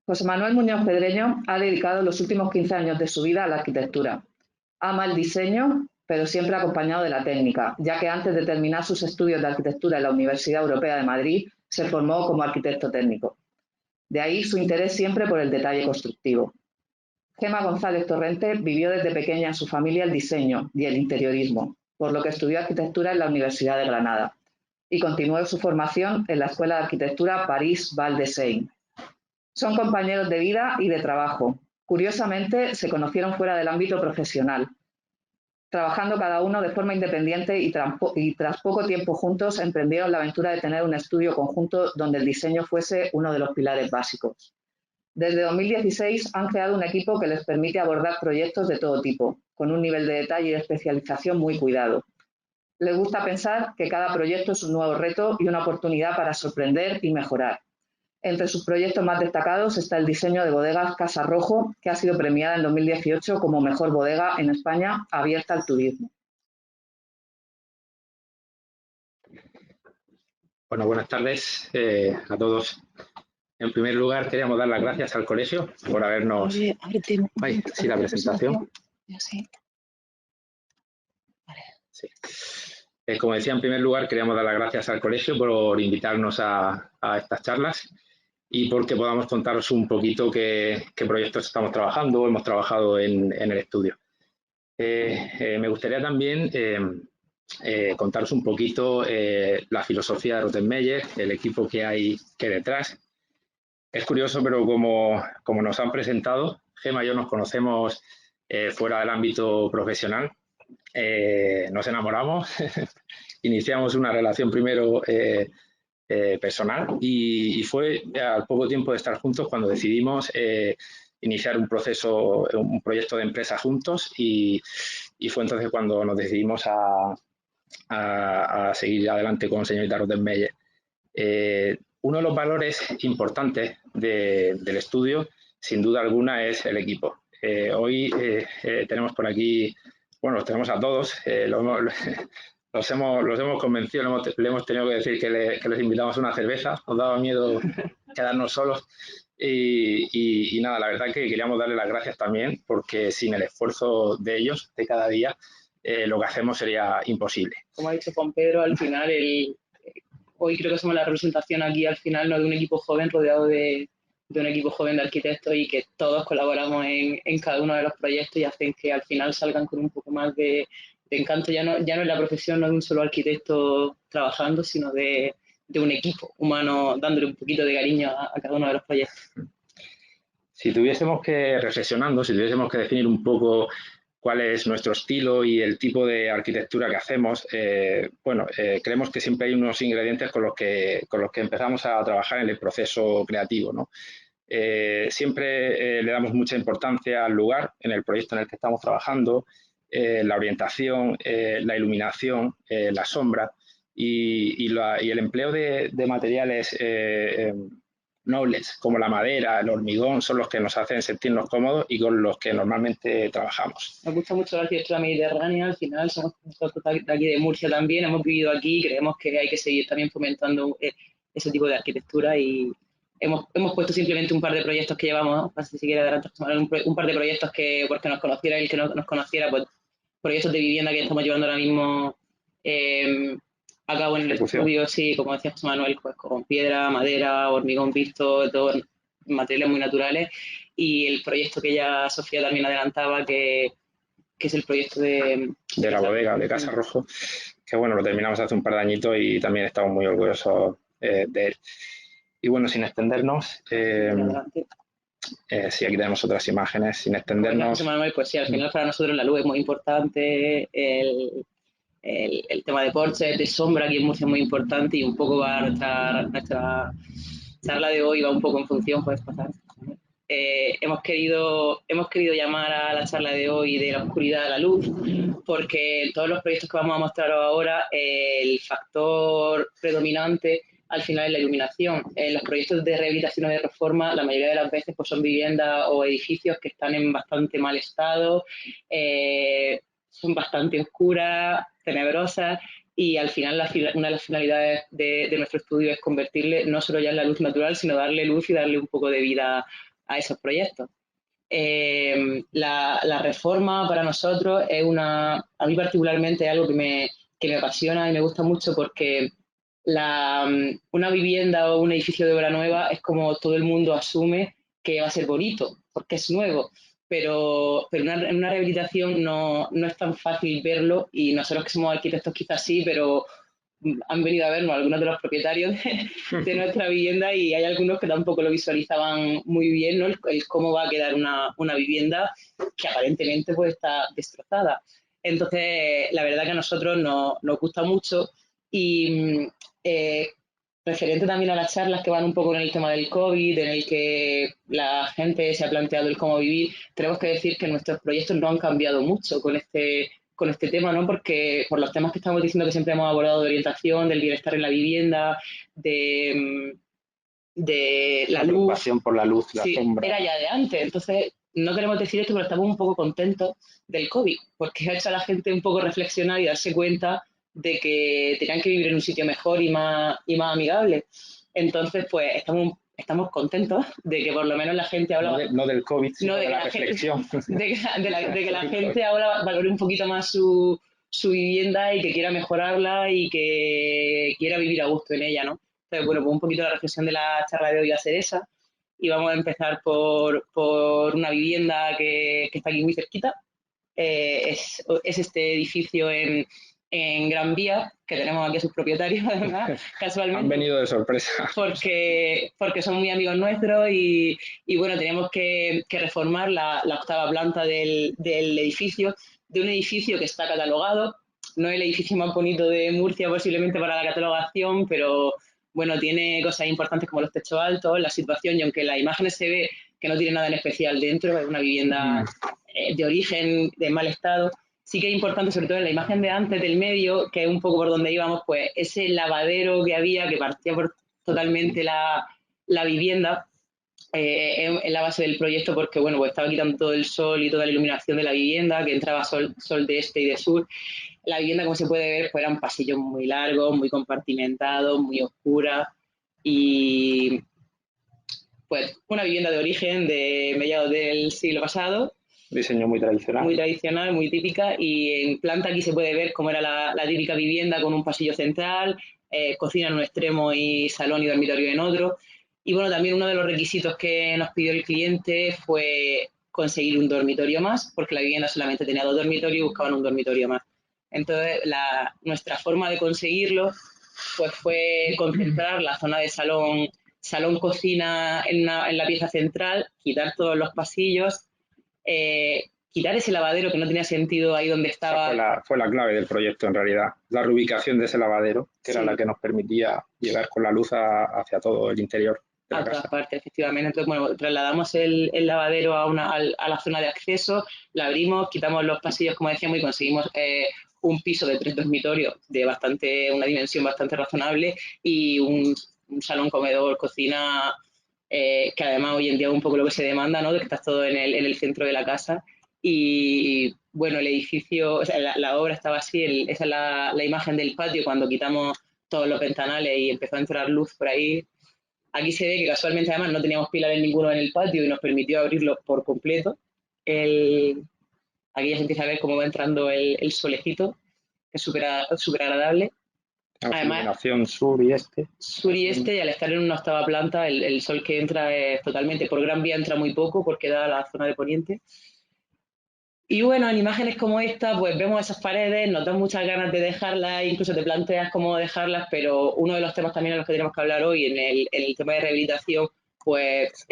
José Manuel Muñoz Pedreño ha dedicado los últimos 15 años de su vida a la arquitectura. Ama el diseño, pero siempre acompañado de la técnica, ya que antes de terminar sus estudios de arquitectura en la Universidad Europea de Madrid, se formó como arquitecto técnico. De ahí su interés siempre por el detalle constructivo. Gema González Torrente vivió desde pequeña en su familia el diseño y el interiorismo, por lo que estudió arquitectura en la Universidad de Granada y continuó su formación en la Escuela de Arquitectura París-Val de Seine. Son compañeros de vida y de trabajo. Curiosamente, se conocieron fuera del ámbito profesional, trabajando cada uno de forma independiente y tras poco tiempo juntos emprendieron la aventura de tener un estudio conjunto donde el diseño fuese uno de los pilares básicos. Desde 2016 han creado un equipo que les permite abordar proyectos de todo tipo, con un nivel de detalle y de especialización muy cuidado. Les gusta pensar que cada proyecto es un nuevo reto y una oportunidad para sorprender y mejorar. Entre sus proyectos más destacados está el diseño de bodegas Casa Rojo, que ha sido premiada en 2018 como mejor bodega en España abierta al turismo. Bueno, buenas tardes a todos. En primer lugar, queríamos dar las gracias al colegio por habernos... Sí, la presentación. Sí. Como decía, en primer lugar, queríamos dar las gracias al colegio por invitarnos a estas charlas y porque podamos contaros un poquito qué proyectos estamos trabajando o hemos trabajado en el estudio. Me gustaría también contaros un poquito la filosofía de Rottenmeier, el equipo que hay detrás. Es curioso, pero como nos han presentado, Gema y yo nos conocemos fuera del ámbito profesional. Nos enamoramos, iniciamos una relación primero personal y fue al poco tiempo de estar juntos cuando decidimos iniciar un proyecto de empresa juntos y fue entonces cuando nos decidimos a seguir adelante con señorita Rottenmeier. Uno de los valores importantes del estudio, sin duda alguna, es el equipo. Hoy tenemos por aquí, bueno, los tenemos a todos, los hemos convencido, le hemos tenido que decir que les invitamos una cerveza, nos daba miedo quedarnos solos y nada, la verdad que queríamos darle las gracias también porque sin el esfuerzo de ellos de cada día lo que hacemos sería imposible. Como ha dicho Juan Pedro, al final hoy creo que somos la representación aquí al final, ¿no?, de un equipo joven rodeado de un equipo joven de arquitectos y que todos colaboramos en cada uno de los proyectos y hacen que al final salgan con un poco más de encanto, ya no en la profesión, no de un solo arquitecto trabajando, sino de un equipo humano dándole un poquito de cariño a cada uno de los proyectos. Si tuviésemos que definir un poco cuál es nuestro estilo y el tipo de arquitectura que hacemos, creemos que siempre hay unos ingredientes con los que empezamos a trabajar en el proceso creativo, ¿no? Siempre le damos mucha importancia al lugar, en el proyecto en el que estamos trabajando, la orientación, la iluminación, la sombra y el empleo de materiales nobles como la madera, el hormigón, son los que nos hacen sentirnos cómodos y con los que normalmente trabajamos. Nos gusta mucho la arquitectura mediterránea, al final somos de aquí de Murcia también, hemos vivido aquí y creemos que hay que seguir también fomentando ese tipo de arquitectura y hemos puesto simplemente un par de proyectos que llevamos, no sé si quiere adelantar, un par de proyectos que, porque nos conociera y el que no nos conociera, pues proyectos de vivienda que estamos llevando ahora mismo a cabo en el estudio, sí, como decía José Manuel, pues con piedra, madera, hormigón visto, todos materiales muy naturales. Y el proyecto que ya Sofía también adelantaba, que es el proyecto de la bodega de Casa Rojo, que bueno, lo terminamos hace un par de añitos y también estamos muy orgullosos de él. Y bueno, sin extendernos, sí, aquí tenemos otras imágenes, sin extendernos. José Manuel, pues sí, al final para nosotros la luz es muy importante, el tema de porches, de sombra aquí en Murcia es muy importante y un poco va nuestra charla de hoy va un poco en función, puedes pasar. Hemos querido llamar a la charla de hoy de la oscuridad a la luz, porque en todos los proyectos que vamos a mostrar ahora, el factor predominante al final es la iluminación. En los proyectos de rehabilitación o de reforma, la mayoría de las veces pues, son viviendas o edificios que están en bastante mal estado, son bastante oscuras, tenebrosas, y al final una de las finalidades de nuestro estudio es convertirle no solo ya en la luz natural, sino darle luz y darle un poco de vida a esos proyectos. La reforma para nosotros es a mí particularmente es algo que me apasiona y me gusta mucho porque una vivienda o un edificio de obra nueva es como todo el mundo asume que va a ser bonito, porque es nuevo, pero en una rehabilitación no es tan fácil verlo y nosotros que somos arquitectos quizás sí, pero han venido a vernos algunos de los propietarios de nuestra vivienda y hay algunos que tampoco lo visualizaban muy bien, ¿no? El cómo va a quedar una vivienda que aparentemente pues está destrozada. Entonces, la verdad que a nosotros nos gusta mucho y referente también a las charlas que van un poco en el tema del COVID, en el que la gente se ha planteado el cómo vivir, tenemos que decir que nuestros proyectos no han cambiado mucho con este tema, ¿no? Porque por los temas que estamos diciendo que siempre hemos abordado de orientación, del bienestar en la vivienda, de la luz. Preocupación por la luz, la sombra. Era ya de antes. Entonces, no queremos decir esto, pero estamos un poco contentos del COVID, porque ha hecho a la gente un poco reflexionar y darse cuenta de que tenían que vivir en un sitio mejor y más amigable. Entonces, pues estamos contentos de que por lo menos la gente ahora... No del COVID, sino de la reflexión. De que la gente ahora valore un poquito más su vivienda y que quiera mejorarla y que quiera vivir a gusto en ella, ¿no? Entonces, bueno, pues un poquito la reflexión de la charla de hoy va a ser esa. Y vamos a empezar por una vivienda que está aquí muy cerquita. Es este edificio en Gran Vía, que tenemos aquí a sus propietarios, además, casualmente. Han venido de sorpresa. Porque son muy amigos nuestros y bueno, teníamos que reformar la octava planta del edificio, de un edificio que está catalogado. No es el edificio más bonito de Murcia posiblemente para la catalogación, pero bueno, tiene cosas importantes como los techos altos, la situación, y aunque en las imágenes se ve que no tiene nada en especial dentro, es una vivienda de origen, de mal estado, sí que es importante, sobre todo en la imagen de antes, del medio, que es un poco por donde íbamos, pues ese lavadero que había, que partía por totalmente la vivienda, en la base del proyecto, porque bueno, pues estaba quitando todo el sol y toda la iluminación de la vivienda, que entraba sol de este y de sur. La vivienda, como se puede ver, pues eran pasillos muy largos, muy compartimentados, muy oscuras y pues una vivienda de origen de mediados del siglo pasado. Diseño muy tradicional. Muy tradicional, muy típica, y en planta aquí se puede ver cómo era la típica vivienda con un pasillo central, cocina en un extremo y salón y dormitorio en otro. Y bueno, también uno de los requisitos que nos pidió el cliente fue conseguir un dormitorio más, porque la vivienda solamente tenía 2 dormitorios y buscaban un dormitorio más. Entonces, nuestra forma de conseguirlo pues fue concentrar la zona de salón-cocina en la pieza central, quitar todos los pasillos, quitar ese lavadero que no tenía sentido ahí donde estaba. Fue la clave del proyecto, en realidad. La reubicación de ese lavadero, que era la que nos permitía llegar con la luz hacia todo el interior de la casa. A todas partes, efectivamente. Entonces, bueno, trasladamos el lavadero a la zona de acceso, la abrimos, quitamos los pasillos, como decíamos, y conseguimos un piso de 3 dormitorios de una dimensión bastante razonable y un salón, comedor, cocina, que además hoy en día es un poco lo que se demanda, ¿no? De que estás todo en el centro de la casa. Y bueno, el edificio, o sea, la obra estaba así, esa es la imagen del patio cuando quitamos todos los ventanales y empezó a entrar luz por ahí. Aquí se ve que casualmente además no teníamos pilares ninguno en el patio y nos permitió abrirlo por completo. Aquí ya se empieza a ver cómo va entrando el solecito, que es súper agradable. Además, sur y este. Sur y este, y al estar en una octava planta, el sol que entra es totalmente, por Gran Vía entra muy poco porque da la zona de poniente. Y bueno, en imágenes como esta, pues vemos esas paredes, nos dan muchas ganas de dejarlas, incluso te planteas cómo dejarlas, pero uno de los temas también en los que tenemos que hablar hoy, en el tema de rehabilitación, pues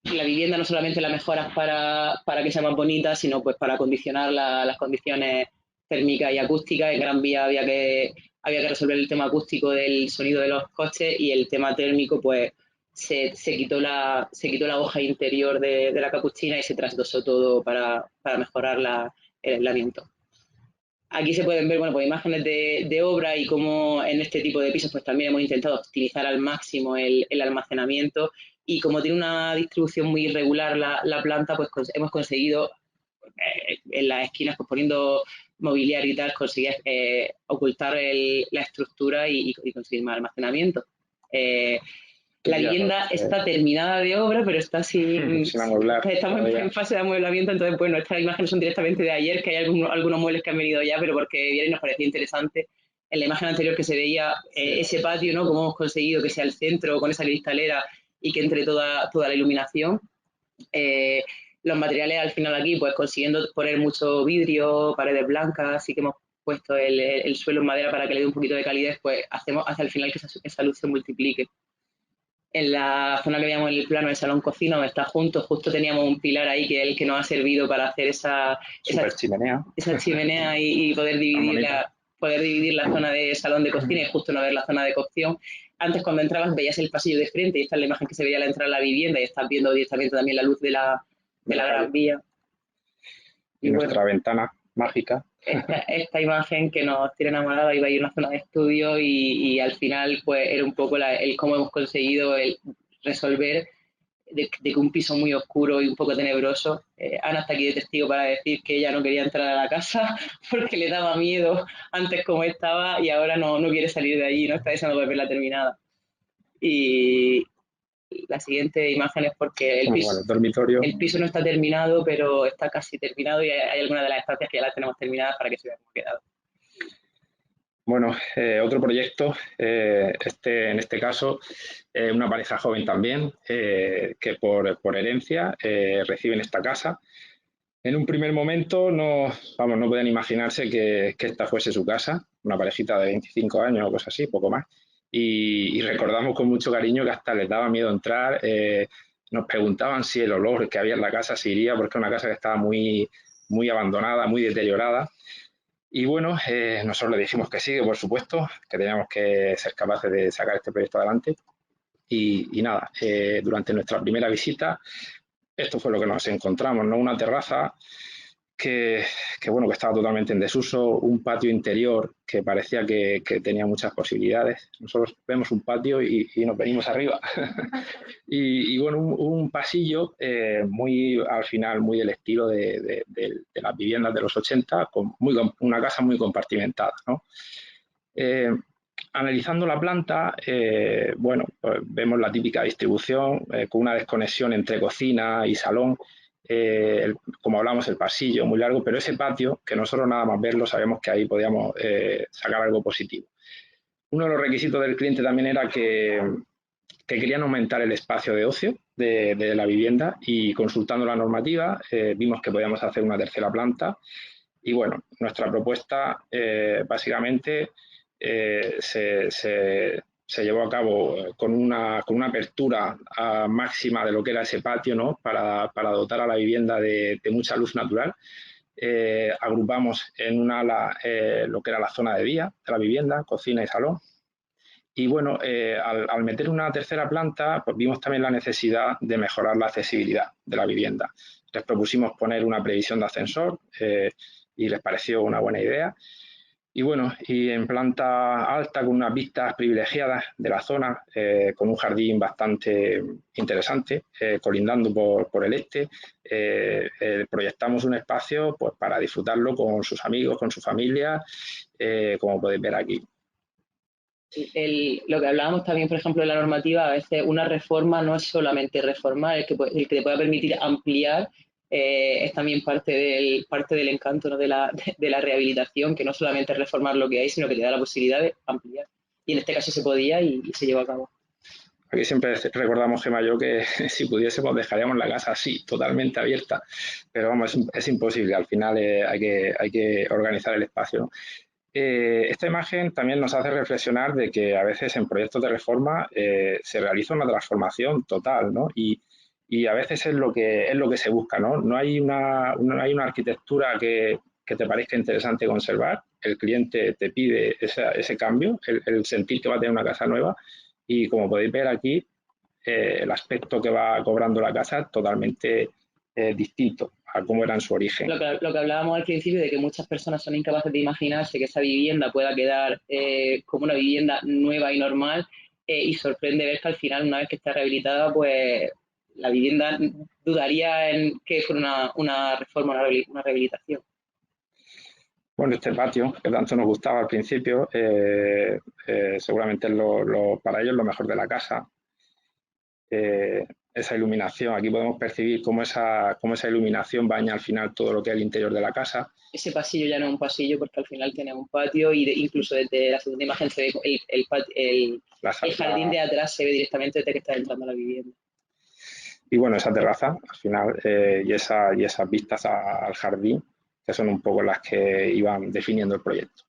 la vivienda no solamente la mejoras para que sea más bonita, sino pues para condicionar las condiciones térmicas y acústicas. En Gran Vía había que resolver el tema acústico del sonido de los coches y el tema térmico, pues se quitó la hoja interior de la capuchina y se trasdosó todo para mejorar el aislamiento. Aquí se pueden ver, bueno, pues imágenes de obra y cómo en este tipo de pisos pues también hemos intentado optimizar al máximo el almacenamiento y como tiene una distribución muy irregular la planta, pues hemos conseguido en las esquinas, pues poniendo mobiliario y tal, conseguir ocultar la estructura y conseguir más almacenamiento. La vivienda está terminada de obra, pero está sin amueblar. Estamos en fase de amueblamiento, entonces, bueno, estas imágenes son directamente de ayer, que hay algunos muebles que han venido ya, pero porque vieron y nos parecía interesante. En la imagen anterior que se veía ese patio, ¿no? Cómo hemos conseguido que sea el centro con esa cristalera y que entre toda la iluminación. Los materiales al final aquí, pues consiguiendo poner mucho vidrio, paredes blancas, así que hemos puesto el suelo en madera para que le dé un poquito de calidez, pues hacemos hasta el final que esa luz se multiplique. En la zona que veíamos en el plano del salón-cocina, donde está justo teníamos un pilar ahí que es el que nos ha servido para hacer esa chimenea y poder dividir la zona de salón de cocina y justo no ver la zona de cocción. Antes, cuando entrabas, veías el pasillo de frente y esta es la imagen que se veía al entrar a la vivienda y estás viendo directamente también la luz de la Gran Vía. Y nuestra ventana mágica. Esta imagen que nos tiene enamorados, iba a ir a una zona de estudio y al final pues era un poco el cómo hemos conseguido el resolver de que un piso muy oscuro y un poco tenebroso. Ana está aquí de testigo para decir que ella no quería entrar a la casa porque le daba miedo antes como estaba y ahora no quiere salir de allí, no está deseando verla terminada. Y la siguiente imagen es porque el piso no está terminado, pero está casi terminado y hay algunas de las estancias que ya las tenemos terminadas para que se vea cómo ha quedado. Bueno, otro proyecto, en este caso, una pareja joven también, que por herencia reciben esta casa. En un primer momento no pueden imaginarse que esta fuese su casa, una parejita de 25 años o cosas así, poco más. Y recordamos con mucho cariño que hasta les daba miedo entrar, nos preguntaban si el olor que había en la casa se iría, porque es una casa que estaba muy abandonada, muy deteriorada. Y bueno, nosotros le dijimos que sí, que por supuesto, que teníamos que ser capaces de sacar este proyecto adelante. Y nada, durante nuestra primera visita, esto fue lo que nos encontramos, ¿no? Una terraza que estaba totalmente en desuso, un patio interior que parecía que tenía muchas posibilidades. Nosotros vemos un patio y nos venimos arriba. y bueno, un pasillo al final muy del estilo de las viviendas de los 80, una casa muy compartimentada, ¿no? Analizando la planta, pues vemos la típica distribución con una desconexión entre cocina y salón. Como hablamos, el pasillo muy largo, pero ese patio, que nosotros nada más verlo sabemos que ahí podíamos sacar algo positivo. Uno de los requisitos del cliente también era que querían aumentar el espacio de ocio de la vivienda y consultando la normativa vimos que podíamos hacer una tercera planta y bueno, nuestra propuesta básicamente se llevó a cabo con una apertura máxima de lo que era ese patio, ¿no? Para dotar a la vivienda de mucha luz natural. Agrupamos en un ala lo que era la zona de día de la vivienda, cocina y salón. Y bueno, al meter una tercera planta, pues vimos también la necesidad de mejorar la accesibilidad de la vivienda. Les propusimos poner una previsión de ascensor y les pareció una buena idea. Y bueno, y en planta alta con unas vistas privilegiadas de la zona, con un jardín bastante interesante, colindando por el este, proyectamos un espacio pues, para disfrutarlo con sus amigos, con su familia, como podéis ver aquí. Lo que hablábamos también, por ejemplo, de la normativa, a veces una reforma no es solamente reformar, el que te pueda permitir ampliar es también parte del encanto, ¿no? de la rehabilitación, que no solamente es reformar lo que hay, sino que te da la posibilidad de ampliar. Y en este caso se podía y se llevó a cabo. Aquí siempre recordamos, Gemma, yo que si pudiésemos dejaríamos la casa así, totalmente abierta, pero vamos, es imposible, al final hay que organizar el espacio, ¿no? Esta imagen también nos hace reflexionar de que a veces en proyectos de reforma se realiza una transformación total, ¿no? Y a veces es lo que se busca, ¿no? No hay una arquitectura que te parezca interesante conservar, el cliente te pide ese cambio, el sentir que va a tener una casa nueva y como podéis ver aquí, el aspecto que va cobrando la casa es totalmente distinto a cómo era en su origen. Lo que hablábamos al principio de que muchas personas son incapaces de imaginarse que esa vivienda pueda quedar como una vivienda nueva y normal y sorprende ver que al final, una vez que está rehabilitada, pues la vivienda dudaría en que fuera una reforma, una rehabilitación. Bueno, este patio, que tanto nos gustaba al principio, seguramente es para ellos lo mejor de la casa. esa iluminación. Aquí podemos percibir cómo esa iluminación baña al final todo lo que es el interior de la casa. Ese pasillo ya no es un pasillo porque al final tiene un patio y incluso desde la segunda imagen se ve el jardín de atrás se ve directamente desde que está entrando a la vivienda. Y bueno, esa terraza al final y esas vistas al jardín, que son un poco las que iban definiendo el proyecto.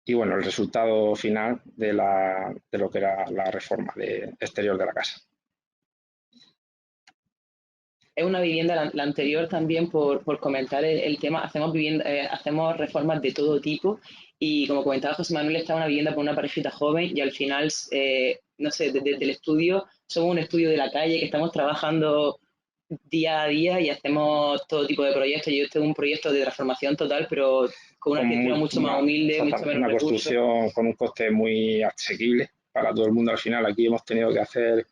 Y bueno, el resultado final de lo que era la reforma exterior de la casa. Es una vivienda, la anterior también, por comentar el tema, hacemos reformas de todo tipo y como comentaba José Manuel, está una vivienda para una parejita joven y al final, no sé, desde el estudio, somos un estudio de la calle que estamos trabajando día a día y hacemos todo tipo de proyectos. Yo tengo un proyecto de transformación total, pero con una arquitectura mucho más humilde, mucho menos una recursos. Construcción con un coste muy asequible para todo el mundo. Al final aquí hemos tenido que hacer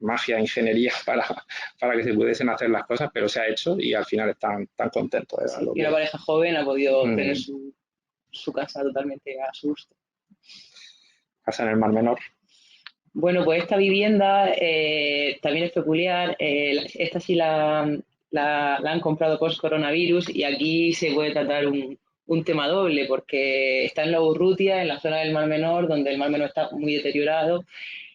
magia, ingeniería para que se pudiesen hacer las cosas, pero se ha hecho y al final están contentos. Sí, y una pareja joven ha podido tener su casa totalmente a su gusto. Casa en el Mar Menor. Bueno, pues esta vivienda también es peculiar. Esta sí la han comprado post-coronavirus y aquí se puede tratar un tema doble porque está en la Urrutia, en la zona del Mar Menor, donde el Mar Menor está muy deteriorado.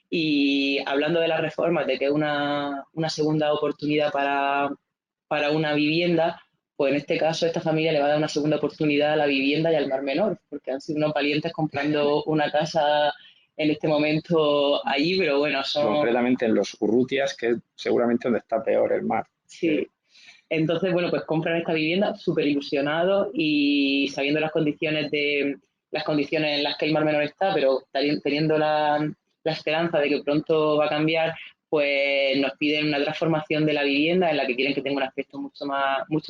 Y hablando de las reformas, de que es una segunda oportunidad para una vivienda, pues en este caso esta familia le va a dar una segunda oportunidad a la vivienda y al Mar Menor, porque han sido unos valientes comprando una casa en este momento allí, pero bueno, concretamente en los Urrutias, que es seguramente donde está peor el mar. Sí. Entonces, bueno, pues compran esta vivienda súper ilusionados y sabiendo las condiciones en las que el Mar Menor está, pero teniendo la esperanza de que pronto va a cambiar, pues nos piden una transformación de la vivienda en la que quieren que tenga un aspecto mucho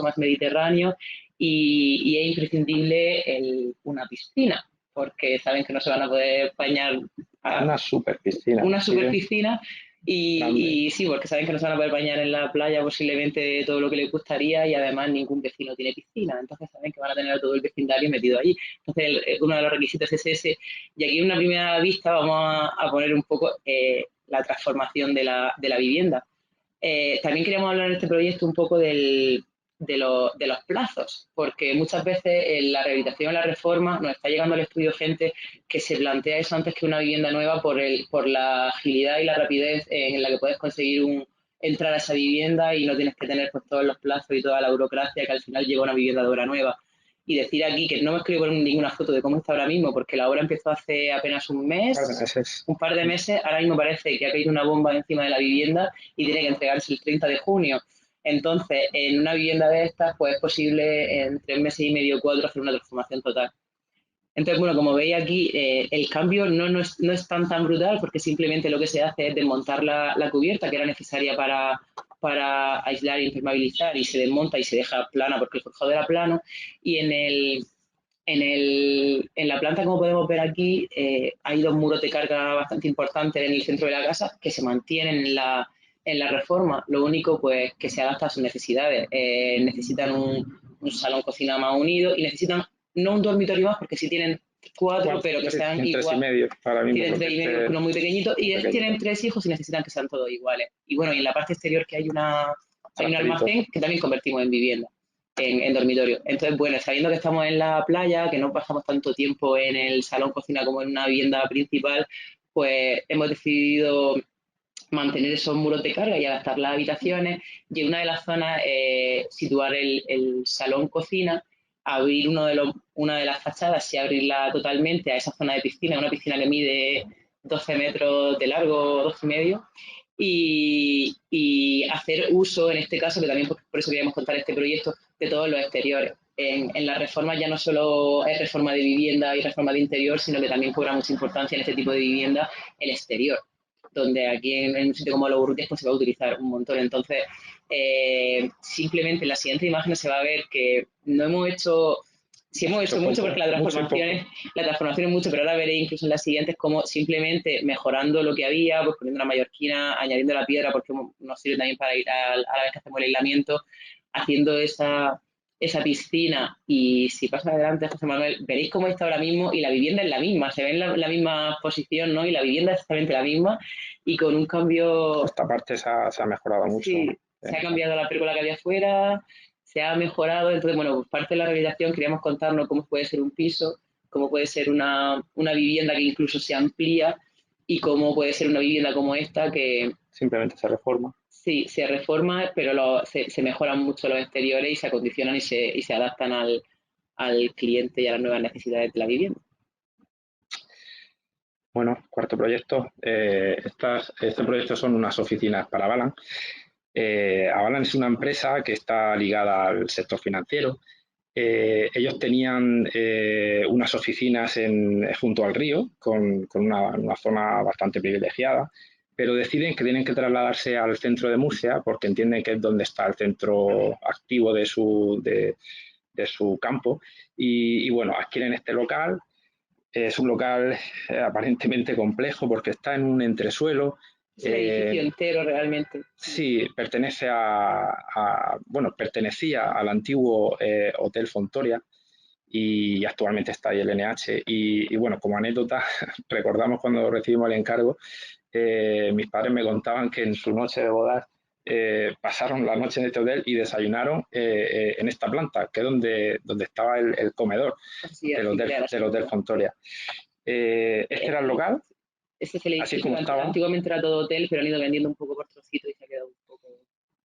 más mediterráneo y es imprescindible una piscina, porque saben que no se van a poder bañar. Una super piscina. Una super piscina. Y sí, porque saben que no se van a poder bañar en la playa posiblemente todo lo que les gustaría y además ningún vecino tiene piscina, entonces saben que van a tener a todo el vecindario metido allí. Entonces uno de los requisitos es ese y aquí en una primera vista vamos a poner un poco la transformación de la vivienda. También queríamos hablar en este proyecto un poco de los plazos, porque muchas veces en la rehabilitación, en la reforma, nos está llegando al estudio gente que se plantea eso antes que una vivienda nueva por la agilidad y la rapidez en la que puedes conseguir entrar a esa vivienda y no tienes que tener pues, todos los plazos y toda la burocracia que al final lleva una vivienda de obra nueva. Y decir aquí que no me escribo ninguna foto de cómo está ahora mismo, porque la obra empezó hace apenas un par de meses, ahora mismo parece que ha caído una bomba encima de la vivienda y tiene que entregarse el 30 de junio. Entonces, en una vivienda de estas, pues es posible en 3 meses y medio, 4, hacer una transformación total. Entonces, bueno, como veis aquí, el cambio no es tan brutal porque simplemente lo que se hace es desmontar la cubierta que era necesaria para aislar e impermeabilizar y se desmonta y se deja plana porque el forjado era plano y en la planta, como podemos ver aquí, hay 2 muros de carga bastante importantes en el centro de la casa que se mantienen en la reforma. Lo único, pues, que se adapta a sus necesidades. Necesitan un salón cocina más unido y necesitan no un dormitorio más porque sí tienen 4, pero que sean iguales. 3 y medio para mí. Tienen 3 y medio, uno muy pequeñito, y tienen 3 hijos y necesitan que sean todos iguales. Y bueno, y en la parte exterior que hay un almacén que también convertimos en vivienda. En dormitorio. Entonces, bueno, sabiendo que estamos en la playa, que no pasamos tanto tiempo en el salón cocina como en una vivienda principal, pues hemos decidido mantener esos muros de carga y adaptar las habitaciones y en una de las zonas situar el salón cocina, abrir una de las fachadas y abrirla totalmente a esa zona de piscina, una piscina que mide 12 metros de largo, 12 y medio, y hacer uso, en este caso, que también por eso queríamos contar este proyecto, de todos los exteriores. En la reforma ya no solo es reforma de vivienda y reforma de interior, sino que también cobra mucha importancia en este tipo de vivienda el exterior, donde aquí en un sitio como los Urrutias pues se va a utilizar un montón. Entonces, simplemente en la siguiente imagen se va a ver que no hemos hecho... Sí hemos hecho mucho porque la transformación es mucho, pero ahora veréis incluso en las siguientes como simplemente mejorando lo que había, pues poniendo una mallorquina, añadiendo la piedra porque nos sirve también para ir a la vez que hacemos el aislamiento, haciendo esa esa piscina y si pasa adelante, José Manuel, veréis cómo está ahora mismo y la vivienda es la misma, se ve en la misma posición, ¿no? Y la vivienda es exactamente la misma y con un cambio... Esta parte se ha mejorado mucho. Sí, se ha cambiado la pérgola que había afuera, se ha mejorado, entonces, bueno, pues parte de la rehabilitación queríamos contarnos cómo puede ser un piso, cómo puede ser una vivienda que incluso se amplía y cómo puede ser una vivienda como esta que... Simplemente se reforma. Sí, se reforma, pero se mejoran mucho los exteriores y se acondicionan y se adaptan al cliente y a las nuevas necesidades de la vivienda. Bueno, cuarto proyecto. Este proyecto son unas oficinas para Avalan. Avalan es una empresa que está ligada al sector financiero. Ellos tenían unas oficinas junto al río, con una zona bastante privilegiada, pero deciden que tienen que trasladarse al centro de Murcia porque entienden que es donde está el centro activo de su campo. Y bueno, adquieren este local. Es un local aparentemente complejo porque está en un entresuelo. Es un edificio entero realmente. Sí, pertenecía al antiguo Hotel Fontoria y actualmente está ahí el NH. Y bueno, como anécdota, recordamos cuando recibimos el encargo, mis padres me contaban que en su noche de bodas pasaron la noche en este hotel y desayunaron en esta planta, que es donde estaba el comedor del Hotel Fontoria. Este era el local. Ese es el edificio. Antiguamente era todo hotel, pero han ido vendiendo un poco por trocitos y se ha quedado un poco...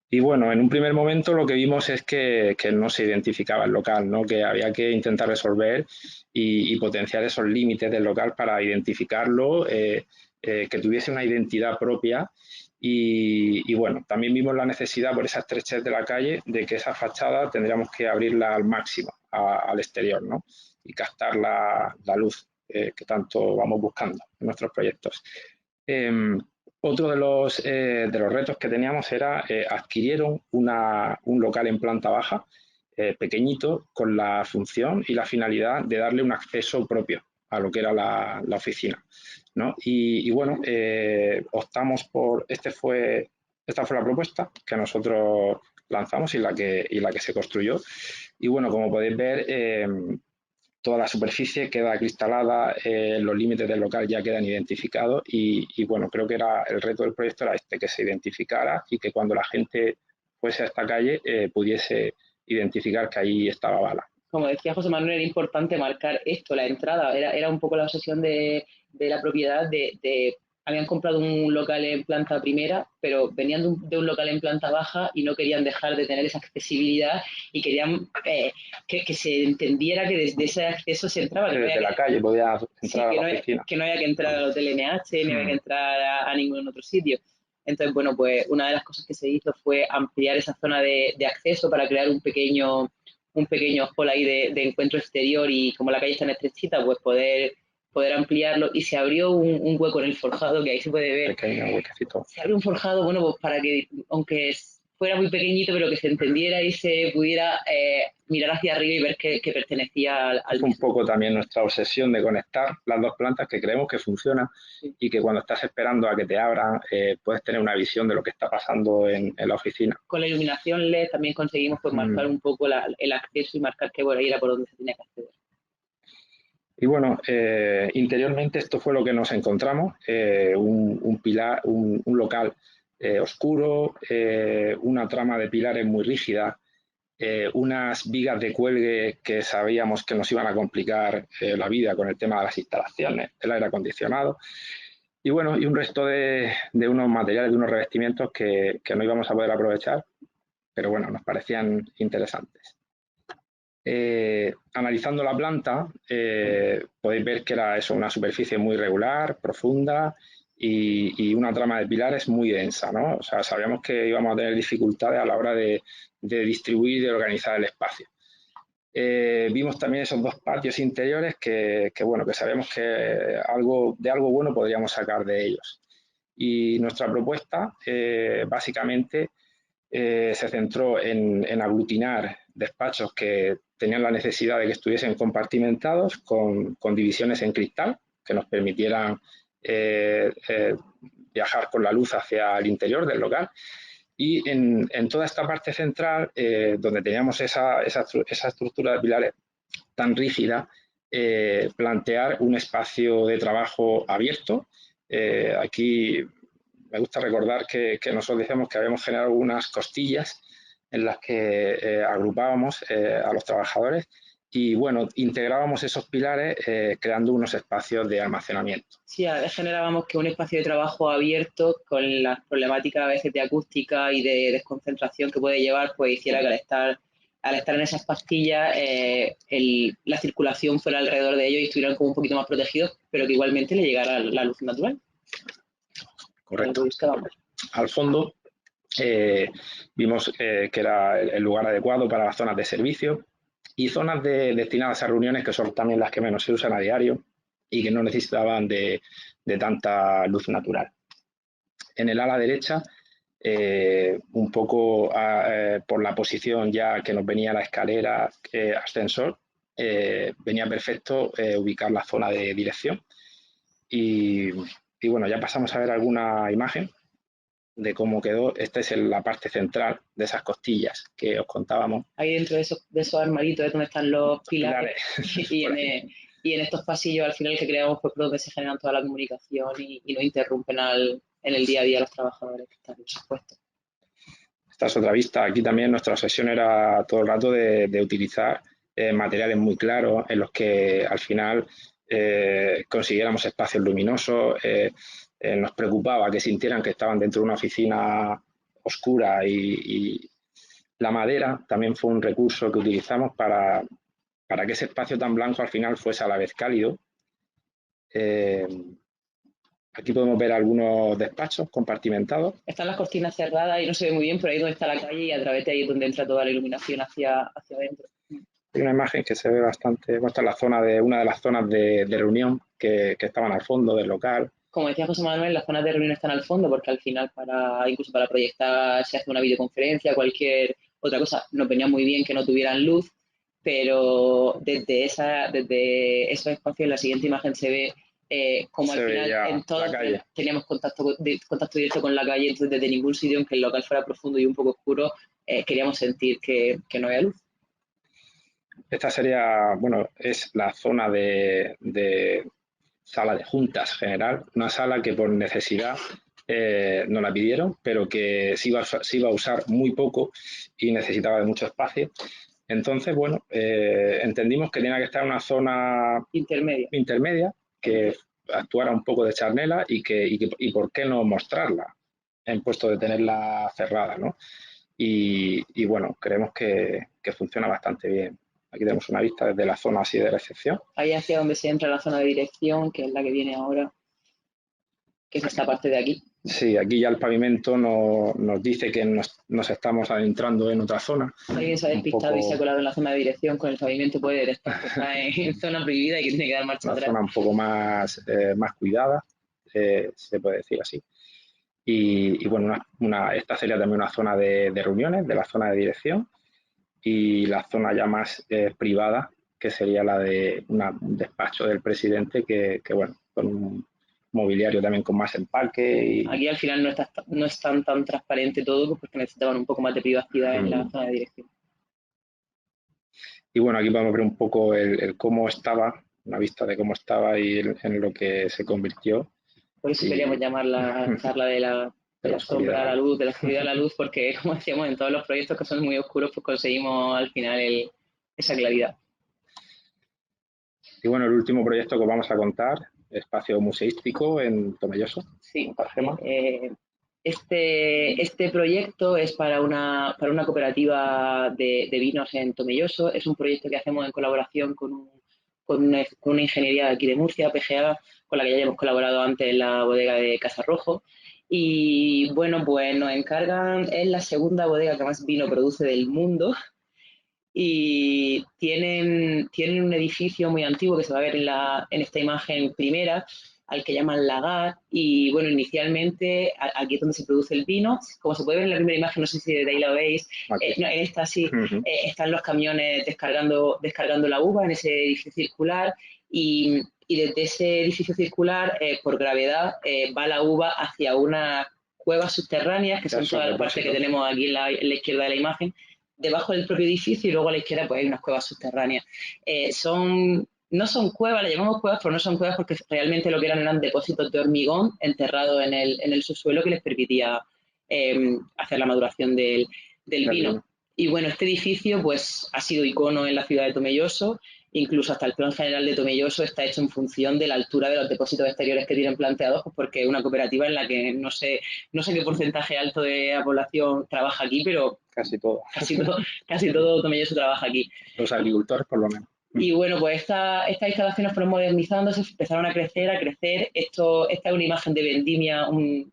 Y bueno, en un primer momento lo que vimos es que no se identificaba el local, ¿no? Que había que intentar resolver y potenciar esos límites del local para identificarlo, que tuviese una identidad propia y bueno, también vimos la necesidad por esa estrechez de la calle de que esa fachada tendríamos que abrirla al máximo al exterior, ¿no? Y captar la luz que tanto vamos buscando en nuestros proyectos. Otro de los retos que teníamos era adquirieron un local en planta baja, pequeñito, con la función y la finalidad de darle un acceso propio a lo que era la oficina, ¿no? Y bueno, optamos por, esta fue la propuesta que nosotros lanzamos y la que se construyó. Y bueno, como podéis ver, toda la superficie queda acristalada, los límites del local ya quedan identificados y bueno, creo que el reto del proyecto era que se identificara y que cuando la gente fuese a esta calle pudiese identificar que ahí estaba Avalan. Como decía José Manuel, era importante marcar esto, la entrada, era un poco la obsesión de la propiedad habían comprado un local en planta primera, pero venían de un local en planta baja y no querían dejar de tener esa accesibilidad y querían que se entendiera que desde ese acceso se entraba. Desde la calle podía entrar a la oficina. Que no había que entrar al Hotel NH, ni había que entrar a ningún otro sitio. Entonces, bueno, pues una de las cosas que se hizo fue ampliar esa zona de acceso para crear un pequeño hall ahí de encuentro exterior y como la calle está en estrechita, pues poder ampliarlo y se abrió un hueco en el forjado que ahí se puede ver. Pequeño huequecito. Se abrió un forjado, bueno, pues para que, aunque fuera muy pequeñito, pero que se entendiera y se pudiera mirar hacia arriba y ver que pertenecía al mismo. Un poco también nuestra obsesión de conectar las dos plantas que creemos que funcionan y que cuando estás esperando a que te abran puedes tener una visión de lo que está pasando en la oficina. Con la iluminación LED también conseguimos pues marcar un poco el acceso y marcar que ahí era por donde se tenía que acceder. Y bueno, interiormente esto fue lo que nos encontramos, un local oscuro, una trama de pilares muy rígida, unas vigas de cuelgue que sabíamos que nos iban a complicar la vida con el tema de las instalaciones, el aire acondicionado, y bueno, y un resto de unos materiales, de unos revestimientos que no íbamos a poder aprovechar, pero bueno, nos parecían interesantes. Analizando la planta, podéis ver que era eso, una superficie muy regular, profunda y una trama de pilares muy densa, ¿no? O sea, sabíamos que íbamos a tener dificultades a la hora de distribuir y de organizar el espacio. Vimos también esos dos patios interiores que bueno, que sabíamos que de algo bueno podríamos sacar de ellos. Y nuestra propuesta, básicamente, se centró en aglutinar despachos que tenían la necesidad de que estuviesen compartimentados con divisiones en cristal que nos permitieran viajar con la luz hacia el interior del local Y en toda esta parte central, donde teníamos esa estructura de pilares tan rígida, plantear un espacio de trabajo abierto. Aquí me gusta recordar que nosotros decíamos que habíamos generado unas costillas en las que agrupábamos a los trabajadores y, bueno, integrábamos esos pilares creando unos espacios de almacenamiento. Sí, a veces generábamos que un espacio de trabajo abierto con las problemáticas a veces de acústica y de desconcentración que puede llevar, pues hiciera que al estar en esas pastillas la circulación fuera alrededor de ellos y estuvieran como un poquito más protegidos, pero que igualmente le llegara la luz natural. Correcto. Al fondo vimos que era el lugar adecuado para las zonas de servicio y zonas destinadas a reuniones que son también las que menos se usan a diario y que no necesitaban de tanta luz natural. En el ala derecha, un poco por la posición ya que nos venía la escalera ascensor, venía perfecto ubicar la zona de dirección. Y bueno, ya pasamos a ver alguna imagen de cómo quedó. Esta es la parte central de esas costillas que os contábamos. Ahí dentro de esos armaritos es donde están los pilares. Y en estos pasillos al final que creamos pues por donde se generan toda la comunicación y no interrumpen en el día a día a los trabajadores que están en sus puestos. Esta es otra vista. Aquí también nuestra obsesión era todo el rato de utilizar materiales muy claros en los que al final consiguiéramos espacios luminosos. Nos preocupaba que sintieran que estaban dentro de una oficina oscura y la madera también fue un recurso que utilizamos para que ese espacio tan blanco al final fuese a la vez cálido. Aquí podemos ver algunos despachos compartimentados. Están las cortinas cerradas y no se ve muy bien, pero ahí donde está la calle y a través de ahí es donde entra toda la iluminación hacia adentro. Hay una imagen que se ve bastante, muestra la zona una de las zonas de reunión que estaban al fondo del local. Como decía José Manuel, las zonas de reunión están al fondo porque al final incluso para proyectar se hace una videoconferencia, cualquier otra cosa, nos venía muy bien que no tuvieran luz, pero desde esos espacios en la siguiente imagen se ve como al final en todas teníamos contacto directo con la calle, entonces desde ningún sitio, aunque el local fuera profundo y un poco oscuro, queríamos sentir que no había luz. Esta sería, bueno, es la zona de sala de juntas general, una sala que por necesidad nos la pidieron, pero que se iba a usar muy poco y necesitaba de mucho espacio. Entonces, bueno, entendimos que tenía que estar en una zona intermedia que actuara un poco de charnela y por qué no mostrarla en puesto de tenerla cerrada, ¿no? Y bueno, creemos que funciona bastante bien. Aquí tenemos una vista desde la zona así de recepción. Ahí hacia donde se entra la zona de dirección, que es la que viene ahora, que es esta parte de aquí. Sí, aquí ya el pavimento nos dice que nos estamos adentrando en otra zona. Alguien se ha despistado y se ha colado en la zona de dirección con el pavimento, puede detectar que está en zona prohibida y que tiene que dar marcha atrás. Una zona un poco más cuidada, se puede decir así. Y bueno, esta sería también una zona de reuniones, de la zona de dirección. Y la zona ya más privada, que sería la de un despacho del presidente, que bueno, con un mobiliario también con más empaque. Aquí al final no es tan transparente todo porque necesitaban un poco más de privacidad en la zona de dirección. Y bueno, aquí podemos ver un poco el cómo estaba, una vista de cómo estaba y en lo que se convirtió. Por eso queríamos llamar la charla de la sombra a la luz, de la oscuridad a la luz, porque como decíamos, en todos los proyectos que son muy oscuros, pues conseguimos al final esa claridad. Y bueno, el último proyecto que os vamos a contar, espacio museístico en Tomelloso. Sí, este proyecto es para una cooperativa de vinos en Tomelloso. Es un proyecto que hacemos en colaboración con una ingeniería de aquí de Murcia, PGA, con la que ya hemos colaborado antes en la bodega de Casarrojo. Y bueno, pues nos encargan, es la segunda bodega que más vino produce del mundo y tienen un edificio muy antiguo que se va a ver en esta imagen primera, al que llaman lagar, y bueno, inicialmente aquí es donde se produce el vino. Como se puede ver en la primera imagen, no sé si de ahí la veis, en esta sí, están los camiones descargando la uva en ese edificio circular y desde ese edificio circular, por gravedad, va la uva hacia una cuevas subterráneas, que son toda la parte que tenemos aquí en la izquierda de la imagen, debajo del propio edificio, y luego a la izquierda pues hay unas cuevas subterráneas. No son cuevas, las llamamos cuevas, pero no son cuevas porque realmente lo que eran depósitos de hormigón enterrados en el subsuelo que les permitía hacer la maduración del vino. Y bueno, este edificio pues ha sido icono en la ciudad de Tomelloso. Incluso hasta el plan general de Tomelloso está hecho en función de la altura de los depósitos exteriores que tienen planteados, pues porque es una cooperativa en la que no sé qué porcentaje alto de la población trabaja aquí, pero casi todo Tomelloso trabaja aquí. Los agricultores, por lo menos. Y bueno, pues estas instalaciones fueron modernizándose, empezaron a crecer. Esta es una imagen de vendimia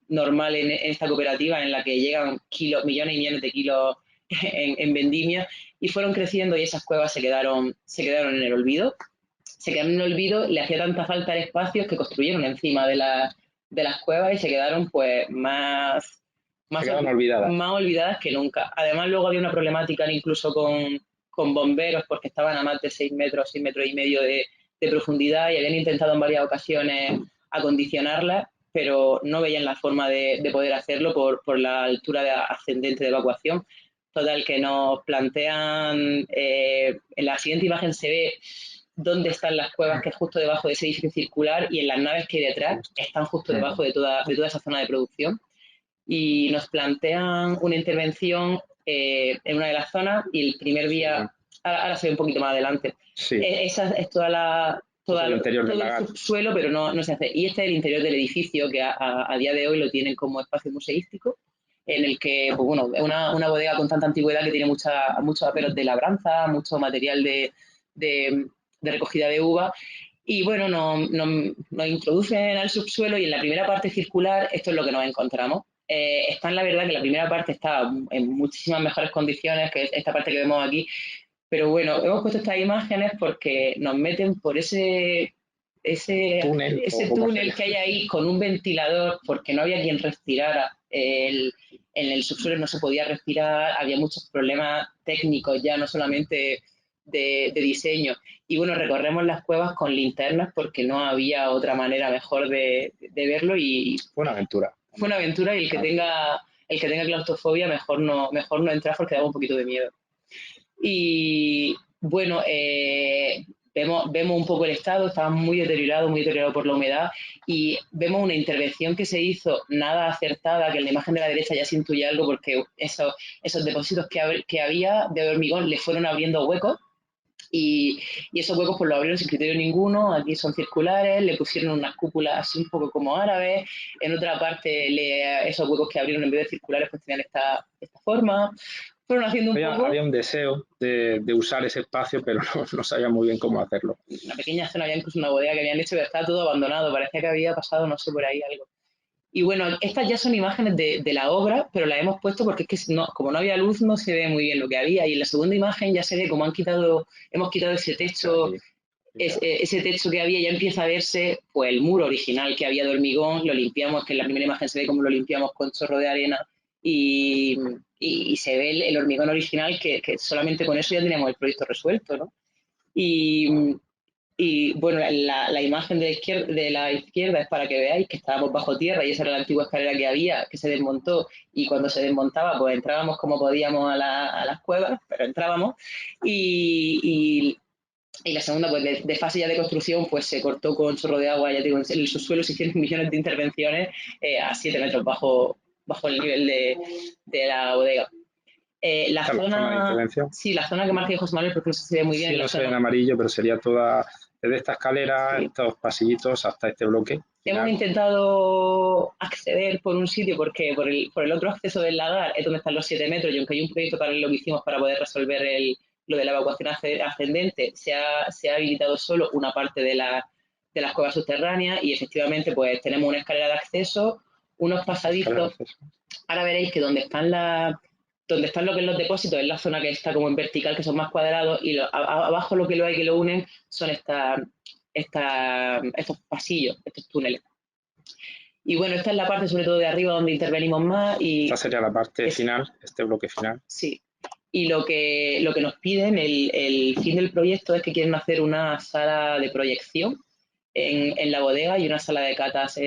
normal en esta cooperativa, en la que llegan millones y millones de kilos en vendimia, y fueron creciendo, y esas cuevas se quedaron en el olvido. Se quedaron en el olvido, le hacía tanta falta el espacio que construyeron encima de las cuevas y se quedaron pues más olvidadas que nunca. Además, luego había una problemática incluso con bomberos, porque estaban a más de 6 metros y medio de profundidad, y habían intentado en varias ocasiones acondicionarlas, pero no veían la forma de poder hacerlo por la altura ascendente de evacuación. Total, que nos plantean, en la siguiente imagen se ve dónde están las cuevas, que es justo debajo de ese edificio circular, y en las naves que hay detrás están justo debajo de toda esa zona de producción. Y nos plantean una intervención en una de las zonas, y el primer día, ahora se ve un poquito más adelante, sí. Esa es todo el subsuelo, pero no se hace. Y este es el interior del edificio, que a día de hoy lo tienen como espacio museístico, en el que, pues bueno, es una bodega con tanta antigüedad que tiene muchos aperos de labranza, mucho material de recogida de uva. Y bueno, nos introducen al subsuelo, y en la primera parte circular esto es lo que nos encontramos. Está en la verdad que la primera parte está en muchísimas mejores condiciones que esta parte que vemos aquí, pero bueno, hemos puesto estas imágenes porque nos meten por ese túnel que hay ahí con un ventilador, porque no había quien respirara. En el subsuelo no se podía respirar, había muchos problemas técnicos ya, no solamente de diseño. Y bueno, recorremos las cuevas con linternas porque no había otra manera mejor de verlo, y fue una aventura. Fue una aventura, y el que tenga claustrofobia mejor no entrar, porque daba un poquito de miedo. Y bueno, vemos un poco el estado, estaba muy deteriorado por la humedad, y vemos una intervención que se hizo nada acertada, que en la imagen de la derecha ya se intuye algo, porque esos depósitos que había de hormigón le fueron abriendo huecos, y esos huecos pues los abrieron sin criterio ninguno. Aquí son circulares, le pusieron unas cúpulas así un poco como árabes, en otra parte esos huecos que abrieron en vez de circulares pues tenían esta forma. Fueron haciendo había un deseo de usar ese espacio, pero no sabía muy bien cómo hacerlo. Una pequeña zona, había incluso una bodega que habían hecho, pero estaba todo abandonado, parecía que había pasado, no sé, por ahí algo. Y bueno, estas ya son imágenes de la obra, pero las hemos puesto porque es que como no había luz no se ve muy bien lo que había, y en la segunda imagen ya se ve cómo hemos quitado ese techo, ese techo que había, ya empieza a verse pues el muro original que había de hormigón. Lo limpiamos, que en la primera imagen se ve cómo lo limpiamos con chorro de arena, y se ve el hormigón original, que solamente con eso ya teníamos el proyecto resuelto, ¿no? Y bueno, la imagen de la izquierda es para que veáis que estábamos bajo tierra, y esa era la antigua escalera que había, que se desmontó, y cuando se desmontaba pues entrábamos como podíamos a las cuevas, pero entrábamos. Y la segunda, pues de fase ya de construcción, pues se cortó con chorro de agua, ya digo, en el subsuelo se hicieron millones de intervenciones a 7 metros bajo el nivel de la bodega. La zona que marca José Manuel, porque no se ve muy bien. Sí, no se ve en amarillo, pero sería toda, desde esta escalera, estos pasillitos hasta este bloque. Hemos intentado acceder por un sitio, porque por el otro acceso del lagar es donde están los 7 metros, y aunque hay un proyecto paralelo que hicimos para poder resolver lo de la evacuación ascendente, se ha habilitado solo una parte de las cuevas subterráneas, y efectivamente pues tenemos una escalera de acceso, unos pasadizos. Ahora veréis que donde están lo que es los depósitos es la zona que está como en vertical, que son más cuadrados, y abajo lo que hay que lo unen son estos pasillos, estos túneles. Y bueno, esta es la parte sobre todo de arriba donde intervenimos más. Esta sería la parte final, este bloque final. Sí. Y lo que nos piden, el fin del proyecto, es que quieren hacer una sala de proyección en la bodega, y una sala de catas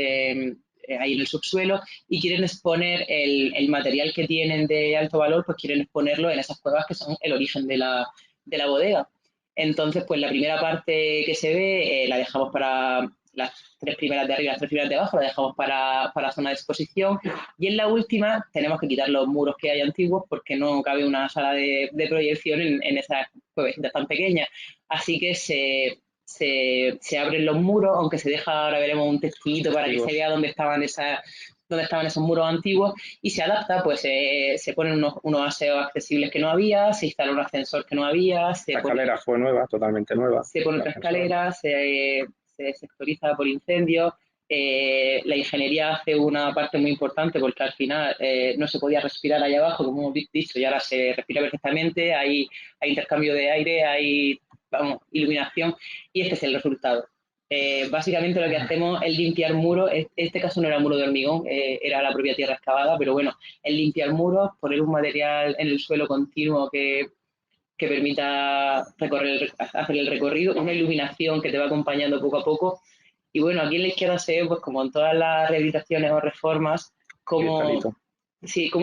ahí en el subsuelo y quieren exponer el material que tienen de alto valor, pues quieren exponerlo en esas cuevas que son el origen de la bodega. Entonces, pues la primera parte que se ve la dejamos para las 3 primeras de arriba, las 3 primeras de abajo, la dejamos para la zona de exposición, y en la última tenemos que quitar los muros que hay antiguos porque no cabe una sala de proyección en esas cuevecitas tan pequeñas. Así que se abren los muros, aunque se deja, ahora veremos un testillito para que se vea dónde estaban esos muros antiguos, y se adapta, pues se ponen unos aseos accesibles que no había, se instala un ascensor que no había. La escalera fue nueva, totalmente nueva. Se pone otra escalera, se sectoriza por incendios. La ingeniería hace una parte muy importante porque al final no se podía respirar allá abajo, como hemos dicho, y ahora se respira perfectamente, hay intercambio de aire, hay iluminación, y este es el resultado. Básicamente lo que hacemos es limpiar muros. Este caso no era muro de hormigón, era la propia tierra excavada, pero bueno, es limpiar muros, poner un material en el suelo continuo que permita hacer el recorrido, una iluminación que te va acompañando poco a poco. Y bueno, aquí en la izquierda se ve, pues como en todas las rehabilitaciones o reformas, como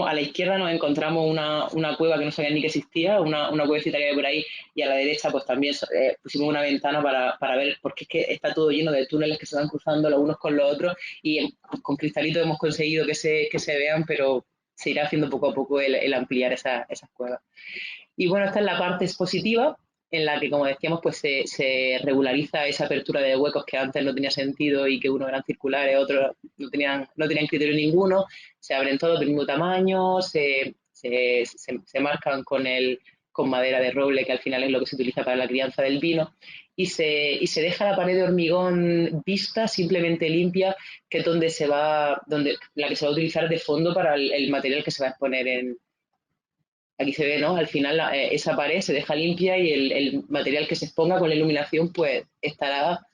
a la izquierda nos encontramos una cueva que no sabía ni que existía, una cuevecita que hay por ahí, y a la derecha pues también pusimos una ventana para ver, porque es que está todo lleno de túneles que se van cruzando los unos con los otros, y con cristalitos hemos conseguido que se vean, pero se irá haciendo poco a poco el ampliar esas cuevas. Y bueno, esta es la parte expositiva, en la que, como decíamos, pues se regulariza esa apertura de huecos que antes no tenía sentido y que unos eran circulares, otros no tenían criterio ninguno. Se abren todos del mismo tamaño, se marcan con madera de roble, que al final es lo que se utiliza para la crianza del vino, y se deja la pared de hormigón vista, simplemente limpia, que es la que se va a utilizar de fondo para el material que se va a exponer Aquí se ve, ¿no? Al final esa pared se deja limpia y el material que se exponga con la iluminación pues estará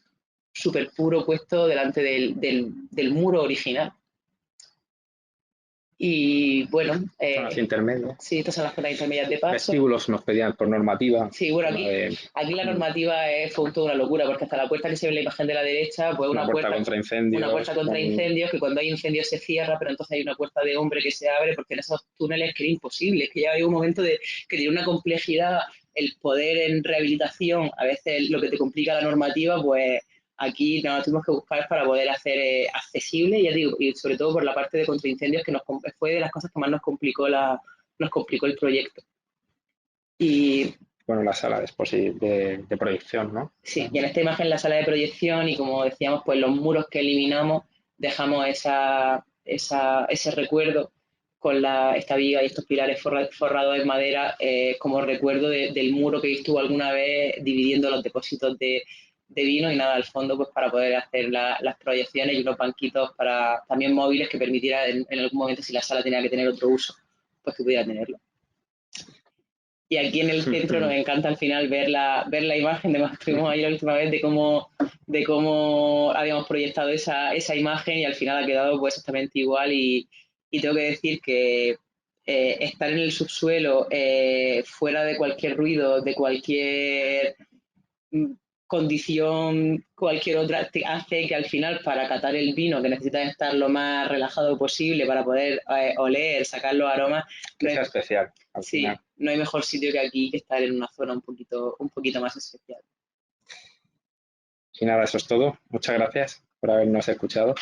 súper puro puesto delante del muro original. Y bueno... zonas intermedias. Sí, estas son las zonas intermedias de paso. Vestíbulos nos pedían por normativa. Sí, bueno, aquí la normativa fue toda una locura, porque hasta la puerta que se ve en la imagen de la derecha, pues una puerta contra incendios. Una puerta contra incendios, que cuando hay incendios se cierra, pero entonces hay una puerta de hombre que se abre, porque en esos túneles que era imposible, es que ya hay un momento que tiene una complejidad, el poder en rehabilitación, a veces lo que te complica la normativa, pues aquí nos tuvimos que buscar para poder hacer accesible, ya digo, y sobre todo por la parte de contraincendios, que fue de las cosas que más nos complicó el proyecto. Y bueno, la sala de proyección, ¿no? Sí, y en esta imagen la sala de proyección, y como decíamos, pues los muros que eliminamos, dejamos ese recuerdo con esta viga y estos pilares forrados en madera como recuerdo del muro que estuvo alguna vez dividiendo los depósitos de vino, y nada, al fondo pues para poder hacer las proyecciones, y unos banquitos también móviles que permitiera en algún momento, si la sala tenía que tener otro uso, pues que pudiera tenerlo. Y aquí en el centro nos encanta al final ver la imagen, además estuvimos ahí la última vez de cómo habíamos proyectado esa imagen, y al final ha quedado pues exactamente igual, y tengo que decir que estar en el subsuelo, fuera de cualquier ruido, de cualquier condición, cualquier otra, te hace que al final, para catar el vino, que necesitas estar lo más relajado posible para poder oler, sacar los aromas, que sea especial. Sí, final. No hay mejor sitio que aquí que estar en una zona un poquito más especial. Y nada, eso es todo. Muchas gracias por habernos escuchado.